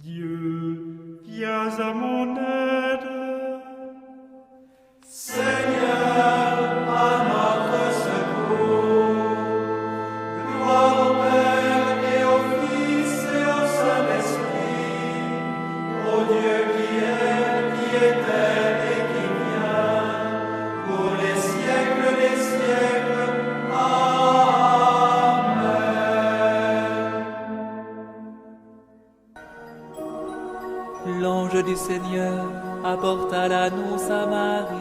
Dieu, viens à mon aide. Seigneur, à notre secours. Gloire au Père et au Fils et au Saint-Esprit, au Dieu qui était et qui vient, pour les siècles des siècles. Amen. L'ange du Seigneur apporta l'annonce à Marie.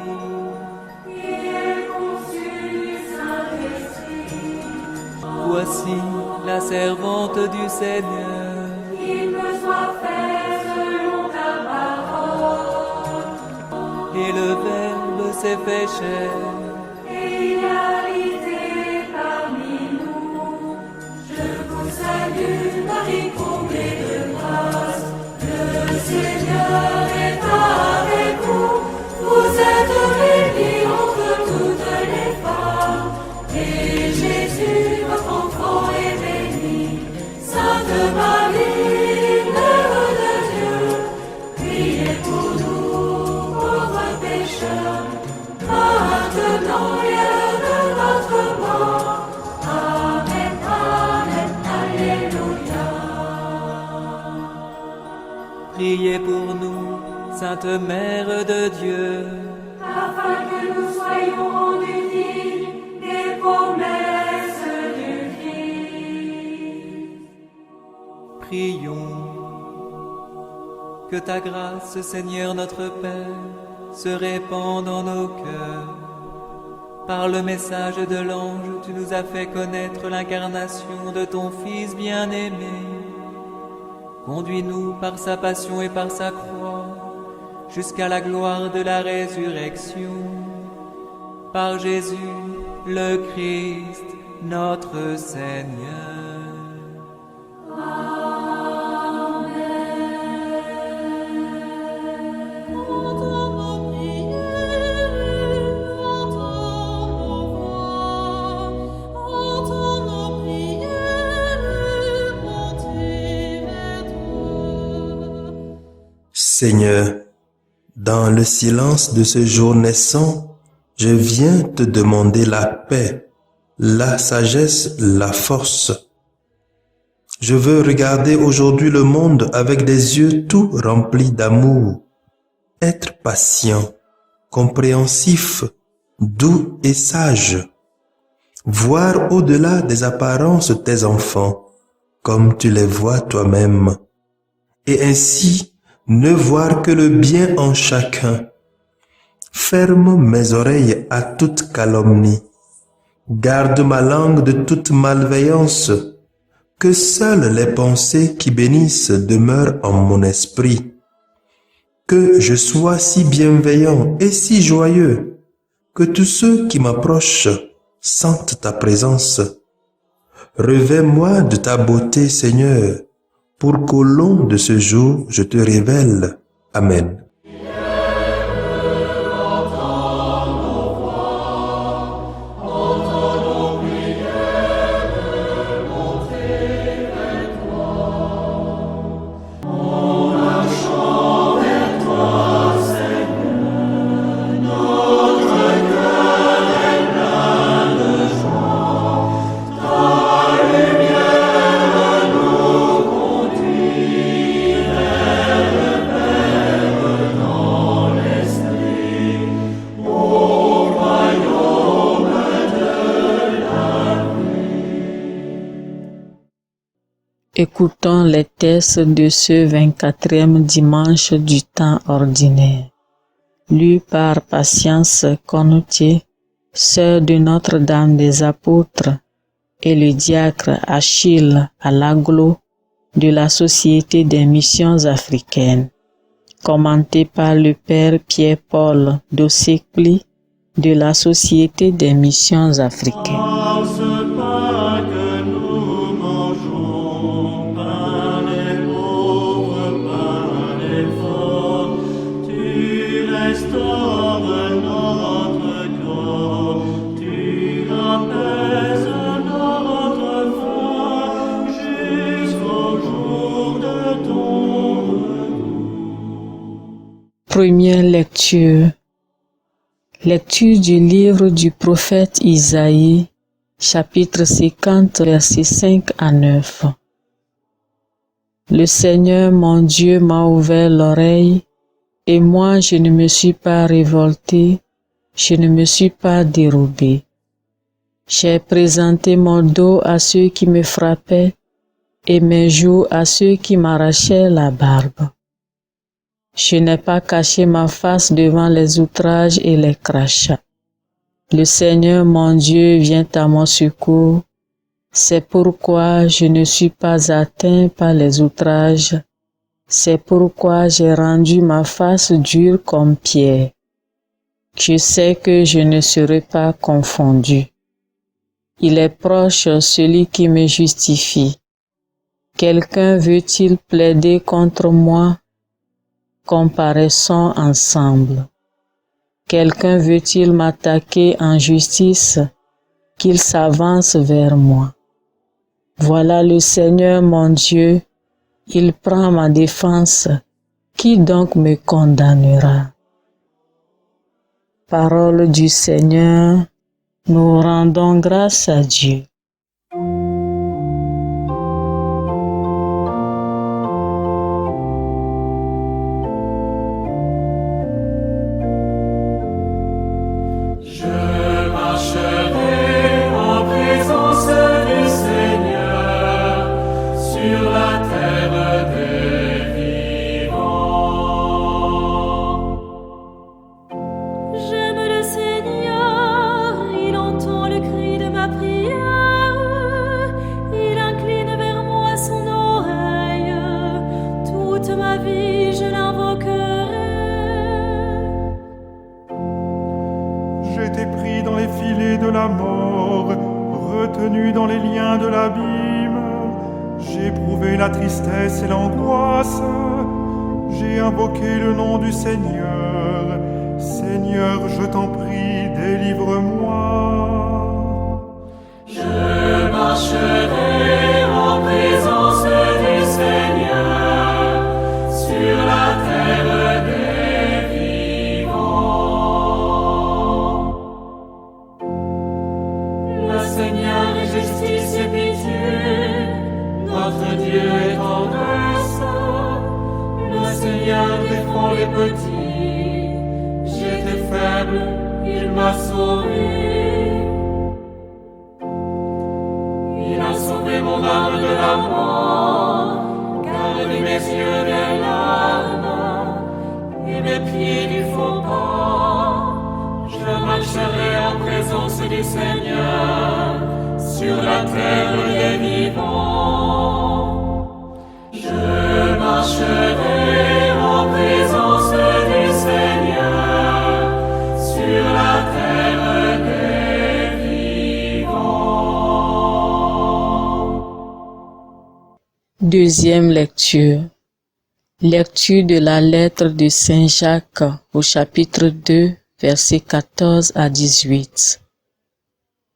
Voici la servante du Seigneur. Qu'il me soit fait selon ta parole. Et le Verbe s'est fait chair. Et il a habité parmi nous. Je vous salue, Marie, comblée de grâce. Le Seigneur est avec vous. Vous êtes bénie entre toutes les femmes. Et Jésus, votre enfant, est béni. Sainte Marie, Mère de Dieu, priez pour nous, pauvres pécheurs, maintenant et à l'heure de notre mort. Amen, Amen, Alléluia. Priez pour nous, Sainte Mère de Dieu. Afin que nous soyons rendus dignes des promesses du Christ. Prions. Que ta grâce, Seigneur notre Père, se répande en nos cœurs. Par le message de l'ange, tu nous as fait connaître l'incarnation de ton Fils bien-aimé. Conduis-nous par sa passion et par sa croix, jusqu'à la gloire de la résurrection. Par Jésus, le Christ, notre Seigneur. Seigneur, dans le silence de ce jour naissant, je viens te demander la paix, la sagesse, la force. Je veux regarder aujourd'hui le monde avec des yeux tout remplis d'amour, être patient, compréhensif, doux et sage, voir au-delà des apparences tes enfants, comme tu les vois toi-même, et ainsi ne voir que le bien en chacun. Ferme mes oreilles à toute calomnie. Garde ma langue de toute malveillance. Que seules les pensées qui bénissent demeurent en mon esprit. Que je sois si bienveillant et si joyeux, que tous ceux qui m'approchent sentent ta présence. Revêts-moi de ta beauté, Seigneur, pour qu'au long de ce jour, je te révèle. Amen. Écoutons les textes de ce 24e dimanche du temps ordinaire. Lu par Patience Conoutier, sœur de Notre-Dame des Apôtres, et le diacre Achille Alaglo de la Société des Missions Africaines. Commenté par le Père Pierre-Paul Dossekli de la Société des Missions Africaines. Par ce pain que nous mangeons, pain des pauvres, pain des forts, tu restaures notre corps, tu apaises notre foi jusqu'au jour de ton Première lecture. Lecture du livre du prophète Isaïe, chapitre 50, versets 5 à 9. Le Seigneur mon Dieu m'a ouvert l'oreille, et moi je ne me suis pas révolté, je ne me suis pas dérobé. J'ai présenté mon dos à ceux qui me frappaient, et mes joues à ceux qui m'arrachaient la barbe. Je n'ai pas caché ma face devant les outrages et les crachats. Le Seigneur mon Dieu vient à mon secours. C'est pourquoi je ne suis pas atteint par les outrages. C'est pourquoi j'ai rendu ma face dure comme pierre. Je sais que je ne serai pas confondu. Il est proche celui qui me justifie. Quelqu'un veut-il plaider contre moi? Comparaissons ensemble. Quelqu'un veut-il m'attaquer en justice? Qu'il s'avance vers moi. Voilà le Seigneur mon Dieu, il prend ma défense. Qui donc me condamnera? Parole du Seigneur, nous rendons grâce à Dieu. Je marcherai en présence du Seigneur sur la terre des vivants. J'aime le Seigneur, il entend le cri de ma prière, il incline vers moi son oreille, toute ma vie je l'invoquerai. J'étais pris dans les filets de la mort, retenu dans les liens de l'abîme. J'ai éprouvé la tristesse et l'angoisse. J'ai invoqué le nom du Seigneur. Seigneur, je t'en prie, délivre-moi. Je marcherai en présence du Seigneur sur la terre des vivants. Le Seigneur est justice et pitié, notre Dieu est tendresse. Le Seigneur défend les petits, j'étais faible, il m'a sauvé. Il a sauvé mon âme de la mort, garde mes yeux des larmes et mes pieds du faux pas. Je marcherai en présence du Seigneur sur la terre des vivants. Je marcherai en présence du Seigneur sur la terre des vivants. Deuxième lecture. Lecture de la lettre de Saint Jacques au chapitre 2, versets 14 à 18.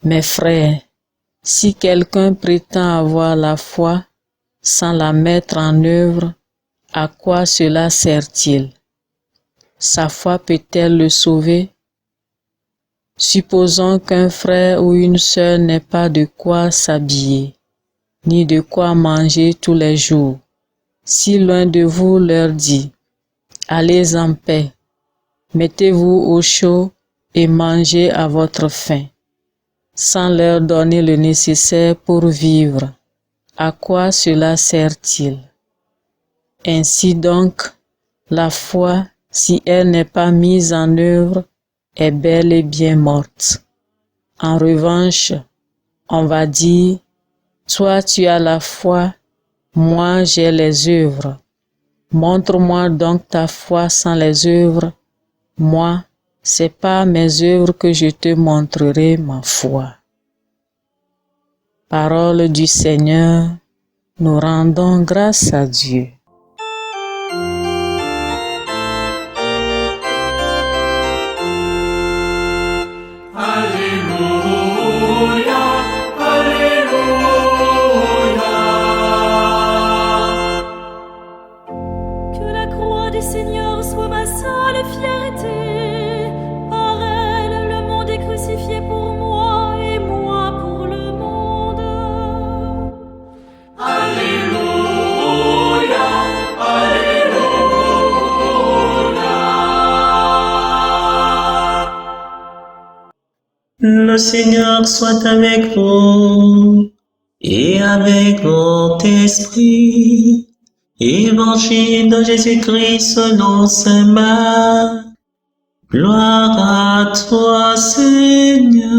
Mes frères, si quelqu'un prétend avoir la foi sans la mettre en œuvre, à quoi cela sert-il? Sa foi peut-elle le sauver? Supposons qu'un frère ou une sœur n'ait pas de quoi s'habiller, ni de quoi manger tous les jours. Si l'un de vous leur dit, allez en paix, mettez-vous au chaud et mangez à votre faim, sans leur donner le nécessaire pour vivre, à quoi cela sert-il? Ainsi donc, la foi, si elle n'est pas mise en œuvre, est bel et bien morte. En revanche, on va dire, toi tu as la foi, moi j'ai les œuvres. Montre-moi donc ta foi sans les œuvres. Moi, c'est par mes œuvres que je te montrerai ma foi. Parole du Seigneur, nous rendons grâce à Dieu. Alléluia, Alléluia. Que la croix du Seigneur soit ma seule fierté. Par elle, le monde est crucifié pour moi et moi pour le monde. Alléluia, Alléluia. Le Seigneur soit avec vous et avec votre esprit. Évangile de Jésus-Christ selon saint Marc. Gloire à toi, Seigneur.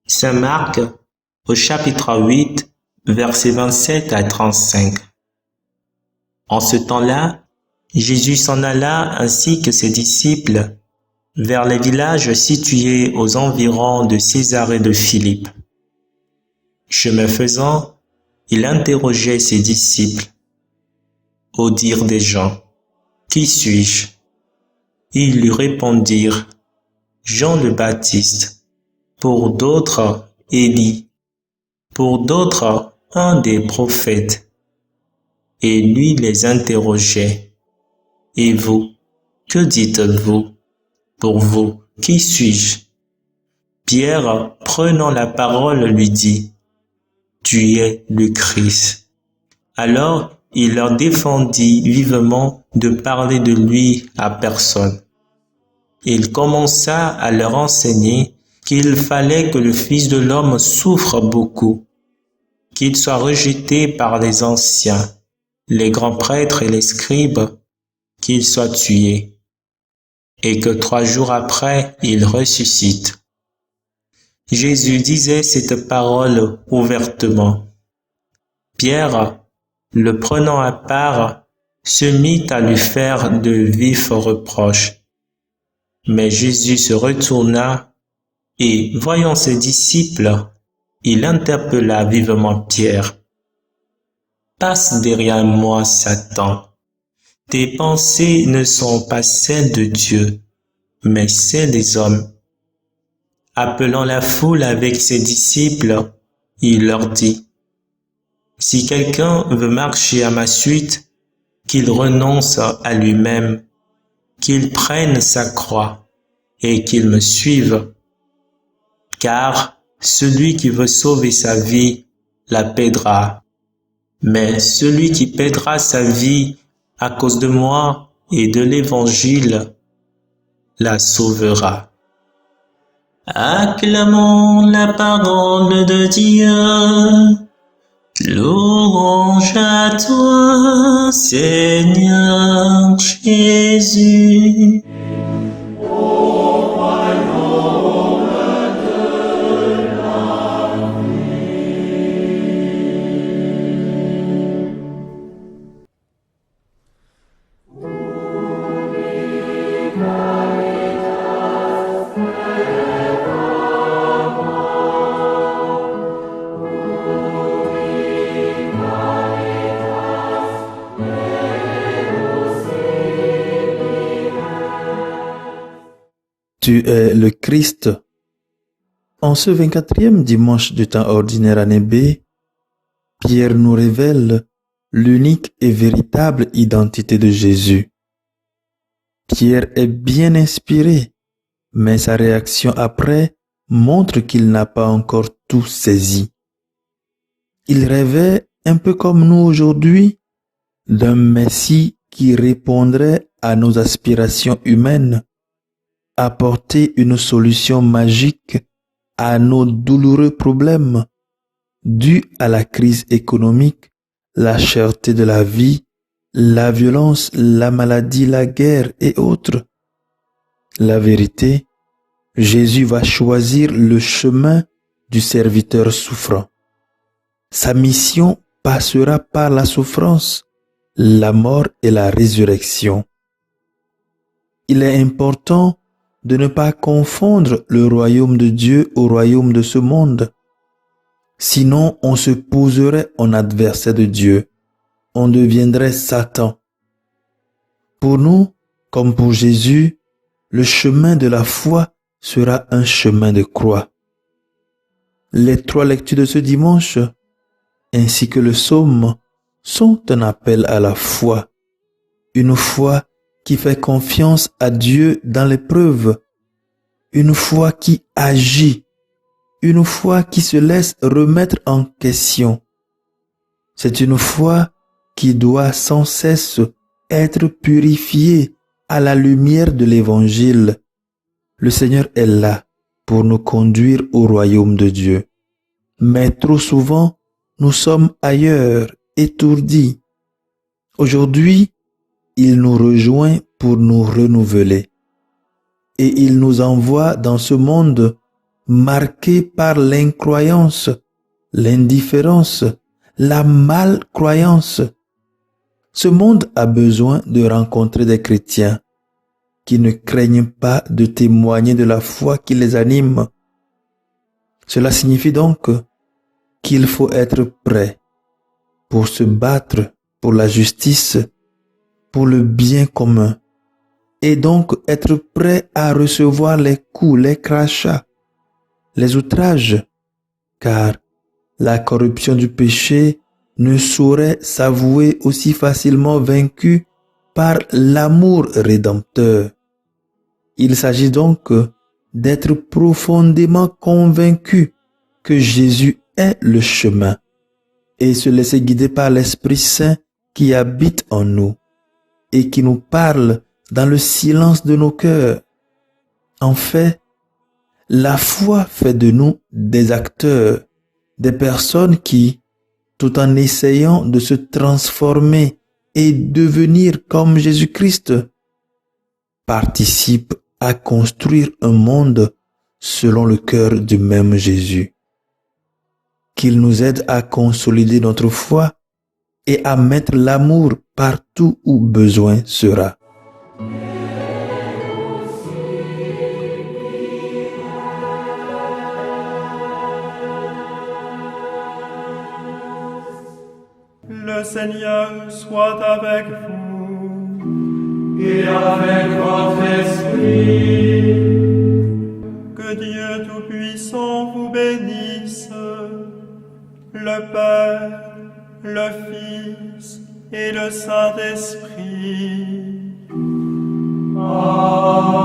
Saint Marc, au chapitre 8, versets 27 à 35. En ce temps-là, Jésus s'en alla ainsi que ses disciples vers les villages situés aux environs de Césarée de Philippe. Chemin faisant, il interrogeait ses disciples. Au dire des gens, « Qui suis-je » Ils lui répondirent, « Jean le Baptiste, pour d'autres Élie, pour d'autres un des prophètes. » Et lui les interrogeait, « Et vous, que dites-vous ? Pour vous, qui suis-je » Pierre, prenant la parole, lui dit, « Tu es le Christ. » Alors il leur défendit vivement de parler de lui à personne. Il commença à leur enseigner qu'il fallait que le Fils de l'homme souffre beaucoup, qu'il soit rejeté par les anciens, les grands prêtres et les scribes, qu'il soit tué, et que 3 jours après, il ressuscite. Jésus disait cette parole ouvertement. Pierre, le prenant à part, se mit à lui faire de vifs reproches. Mais Jésus se retourna et, voyant ses disciples, il interpella vivement Pierre. « Passe derrière moi, Satan. Tes pensées ne sont pas celles de Dieu, mais celles des hommes. » Appelant la foule avec ses disciples, il leur dit, « Si quelqu'un veut marcher à ma suite, qu'il renonce à lui-même, qu'il prenne sa croix et qu'il me suive. Car celui qui veut sauver sa vie la perdra, mais celui qui perdra sa vie à cause de moi et de l'Évangile la sauvera. » Acclamons la parole de Dieu. Louange à toi, Seigneur Jésus. Tu es le Christ. En ce 24e dimanche du temps ordinaire année B, Pierre nous révèle l'unique et véritable identité de Jésus. Pierre est bien inspiré, mais sa réaction après montre qu'il n'a pas encore tout saisi. Il rêvait, un peu comme nous aujourd'hui, d'un Messie qui répondrait à nos aspirations humaines, apporter une solution magique à nos douloureux problèmes dus à la crise économique, la cherté de la vie, la violence, la maladie, la guerre et autres. La vérité, Jésus va choisir le chemin du serviteur souffrant. Sa mission passera par la souffrance, la mort et la résurrection. Il est important de ne pas confondre le royaume de Dieu au royaume de ce monde. Sinon, on se poserait en adversaire de Dieu. On deviendrait Satan. Pour nous, comme pour Jésus, le chemin de la foi sera un chemin de croix. Les 3 lectures de ce dimanche, ainsi que le psaume, sont un appel à la foi. une foi qui fait confiance à Dieu dans l'épreuve, une foi qui agit, une foi qui se laisse remettre en question. C'est une foi qui doit sans cesse être purifiée à la lumière de l'Évangile. Le Seigneur est là pour nous conduire au royaume de Dieu. Mais trop souvent, nous sommes ailleurs, étourdis. Aujourd'hui, il nous rejoint pour nous renouveler. Et il nous envoie dans ce monde marqué par l'incroyance, l'indifférence, la malcroyance. Ce monde a besoin de rencontrer des chrétiens qui ne craignent pas de témoigner de la foi qui les anime. Cela signifie donc qu'il faut être prêt pour se battre pour la justice, pour le bien commun, et donc être prêt à recevoir les coups, les crachats, les outrages, car la corruption du péché ne saurait s'avouer aussi facilement vaincue par l'amour rédempteur. Il s'agit donc d'être profondément convaincu que Jésus est le chemin et se laisser guider par l'Esprit Saint qui habite en nous et qui nous parle dans le silence de nos cœurs. En fait, la foi fait de nous des acteurs, des personnes qui, tout en essayant de se transformer et devenir comme Jésus-Christ, participent à construire un monde selon le cœur du même Jésus. Qu'il nous aide à consolider notre foi et à mettre l'amour partout où besoin sera. Le Seigneur soit avec vous. Et avec votre esprit, Que Dieu Tout-Puissant vous bénisse, le Père, le Fils et le Saint-Esprit. Amen.